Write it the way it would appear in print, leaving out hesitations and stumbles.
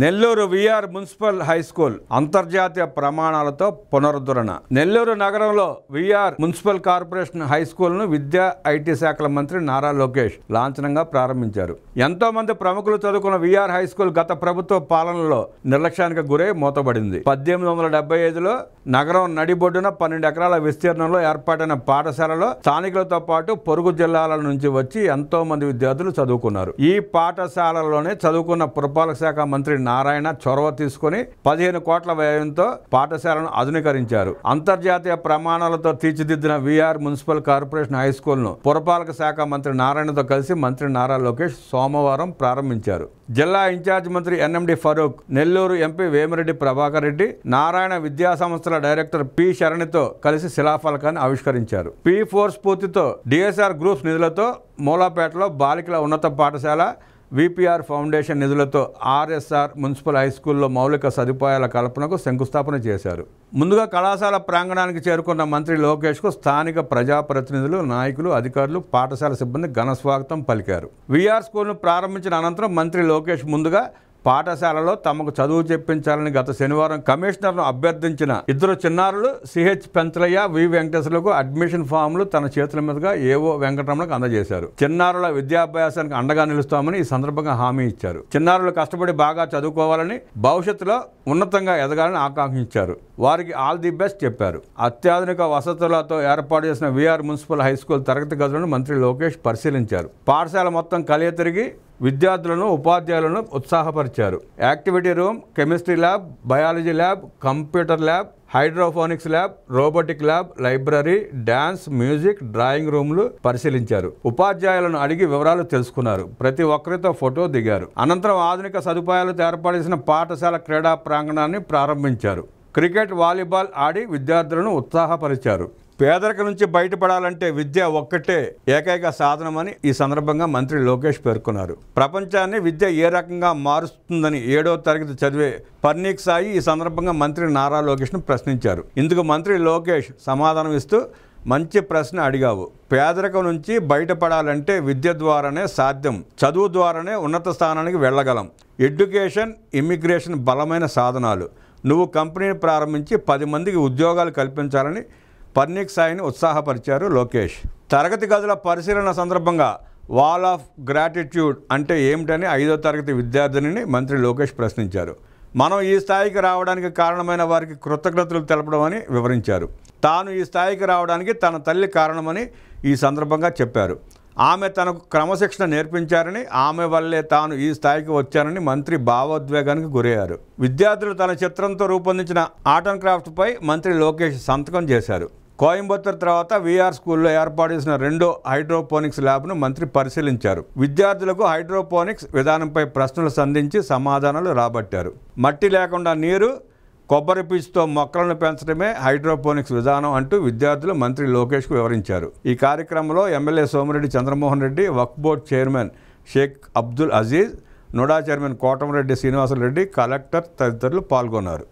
Nellore VR municipal high school అంతర్జాతీయ ప్రమాణాలతో పునరుద్ధరణ. నెల్లూరు నగరంలో VR municipal corporation high school ను విద్యా ఐటీ శాఖల మంత్రి నారా లోకేష్ లాంఛనంగా ప్రారంభించారు. ఎంతో మంది ప్రముఖులు చదువుకున్న విఆర్ హై స్కూల్ గత ప్రభుత్వ పాలనలో నిర్లక్ష్యానికి గురై మూతబడింది. 1875లో నగరం నడిబొడ్డున 12 ఎకరాల విస్తీర్ణంలో ఏర్పాటైన పాఠశాలలో స్థానికులతో పాటు పొరుగు జిల్లాల నుంచి వచ్చి ఎంతో మంది విద్యార్థులు చదువుకున్నారు. ఈ పాఠశాలలోనే చదువుకున్న పురపాలక శాఖ మంత్రి నారాయణ చొరవ తీసుకుని 15 కోట్ల వ్యయంతో పాఠశాలను ఆధునీకరించారు. అంతర్జాతీయ ప్రమాణాలతో తీర్చిదిద్దిన VR municipal corporation high school ను పురపాలక శాఖ మంత్రి నారాయణతో కలిసి మంత్రి నారా లోకేష్ సోమవారం ప్రారంభించారు. జిల్లా ఇన్ఛార్జ్ మంత్రి ఎన్ఎండి ఫరూక్, నెల్లూరు ఎంపీ వేమిరెడ్డి ప్రభాకర్ రెడ్డి, నారాయణ విద్యా సంస్థల డైరెక్టర్ పి శరణితో కలిసి శిలాఫలకాన్ని ఆవిష్కరించారు. P4 స్ఫూర్తితో డిఎస్ఆర్ గ్రూప్స్ నిధులతో మూలాపేటలో బాలికల ఉన్నత పాఠశాల, విపిఆర్ ఫౌండేషన్ నిధులతో ఆర్ఎస్ఆర్ మున్సిపల్ హై స్కూల్లో మౌలిక సదుపాయాల కల్పనకు శంకుస్థాపన చేశారు. ముందుగా కళాశాల ప్రాంగణానికి చేరుకున్న మంత్రి లోకేష్కు స్థానిక ప్రజాప్రతినిధులు, నాయకులు, అధికారులు, పాఠశాల సిబ్బంది ఘన స్వాగతం పలికారు. విఆర్ స్కూల్ను ప్రారంభించిన అనంతరం మంత్రి లోకేష్ ముందుగా పాఠశాలలో తమకు చదువు చెప్పించాలని గత శనివారం కమిషనర్ను అభ్యర్థించిన 2 చిన్నారులు సిహెచ్ పెంచలయ్య, వి వెంకటేశ్వర్లకు అడ్మిషన్ ఫామ్లు తన చేతుల మీదుగా ఏవో వెంకటరమణకు అందజేశారు. చిన్నారుల విద్యాభ్యాసానికి అండగా నిలుస్తామని ఈ సందర్భంగా హామీ ఇచ్చారు. చిన్నారులు కష్టపడి బాగా చదువుకోవాలని, భవిష్యత్తులో ఉన్నతంగా ఎదగాలని ఆకాంక్షించారు. వారికి ఆల్ ది బెస్ట్ చెప్పారు. అత్యాధునిక వసతులతో ఏర్పాటు చేసిన విఆర్ మున్సిపల్ హై స్కూల్ తరగతి గదులను మంత్రి లోకేష్ పరిశీలించారు. పాఠశాల మొత్తం కలియ తిరిగి విద్యార్థులను, ఉపాధ్యాయులను ఉత్సాహపరిచారు. Activity room, chemistry lab, biology lab, computer lab, hydroponics lab, robotic lab, library, dance, music, drawing రూమ్లు పరిశీలించారు. ఉపాధ్యాయులను అడిగి వివరాలు తెలుసుకున్నారు. ప్రతి ఒక్కరితో ఫోటో దిగారు. అనంతరం ఆధునిక సదుపాయాలతో ఏర్పాటు చేసిన పాఠశాల క్రీడా ప్రాంగణాన్ని ప్రారంభించారు. క్రికెట్, వాలీబాల్ ఆడి విద్యార్థులను ఉత్సాహపరిచారు. పేదరికం నుంచి బయటపడాలంటే విద్య ఒక్కటే ఏకైక సాధనమని ఈ సందర్భంగా మంత్రి లోకేష్ పేర్కొన్నారు. ప్రపంచాన్ని విద్య ఏ రకంగా మారుస్తుందని 7వ తరగతి చదివే పర్నీక్ సాయి ఈ సందర్భంగా మంత్రి నారా లోకేష్ను ప్రశ్నించారు. ఇందుకు మంత్రి లోకేష్ సమాధానం ఇస్తూ, మంచి ప్రశ్న అడిగావు. పేదరికం నుంచి బయటపడాలంటే విద్య ద్వారానే సాధ్యం. చదువు ద్వారానే ఉన్నత స్థానానికి వెళ్ళగలం. ఎడ్యుకేషన్, ఇమ్మిగ్రేషన్ బలమైన సాధనాలు. నువ్వు కంపెనీని ప్రారంభించి 10 మందికి ఉద్యోగాలు కల్పించాలని పర్నీక్ సాయిని ఉత్సాహపరిచారు లోకేష్. తరగతి గదుల పరిశీలన సందర్భంగా వాల్ ఆఫ్ గ్రాటిట్యూడ్ అంటే ఏమిటని 5వ తరగతి విద్యార్థినిని మంత్రి లోకేష్ ప్రశ్నించారు. మనం ఈ స్థాయికి రావడానికి కారణమైన వారికి కృతజ్ఞతలు తెలపడం అని వివరించారు. తాను ఈ స్థాయికి రావడానికి తన తల్లి కారణమని ఈ సందర్భంగా చెప్పారు. ఆమె తనకు క్రమశిక్షణ నేర్పించారని, ఆమె వల్లే తాను ఈ స్థాయికి వచ్చానని మంత్రి భావోద్వేగానికి గురయ్యారు. విద్యార్థులు తన చిత్రంతో రూపొందించిన ఆర్ట్ అండ్ క్రాఫ్ట్పై మంత్రి లోకేష్ సంతకం చేశారు. కోయంబత్తూర్ తర్వాత విఆర్ స్కూల్లో ఏర్పాటు చేసిన 2వ హైడ్రోపోనిక్స్ ల్యాబ్ను మంత్రి పరిశీలించారు. విద్యార్థులకు హైడ్రోపోనిక్స్ విధానంపై ప్రశ్నలు సంధించి సమాధానాలు రాబట్టారు. మట్టి లేకుండా నీరు, కొబ్బరి పీచుతో మొక్కలను పెంచడమే హైడ్రోపోనిక్స్ విధానం అంటూ విద్యార్థులు మంత్రి లోకేష్కు వివరించారు. ఈ కార్యక్రమంలో MLA Somireddy Chandramohan Reddy, Waqf board chairman Sheikh Abdul Aziz, NUDA chairman Kotamireddy Srinivasareddy, collector తదితరులు పాల్గొన్నారు.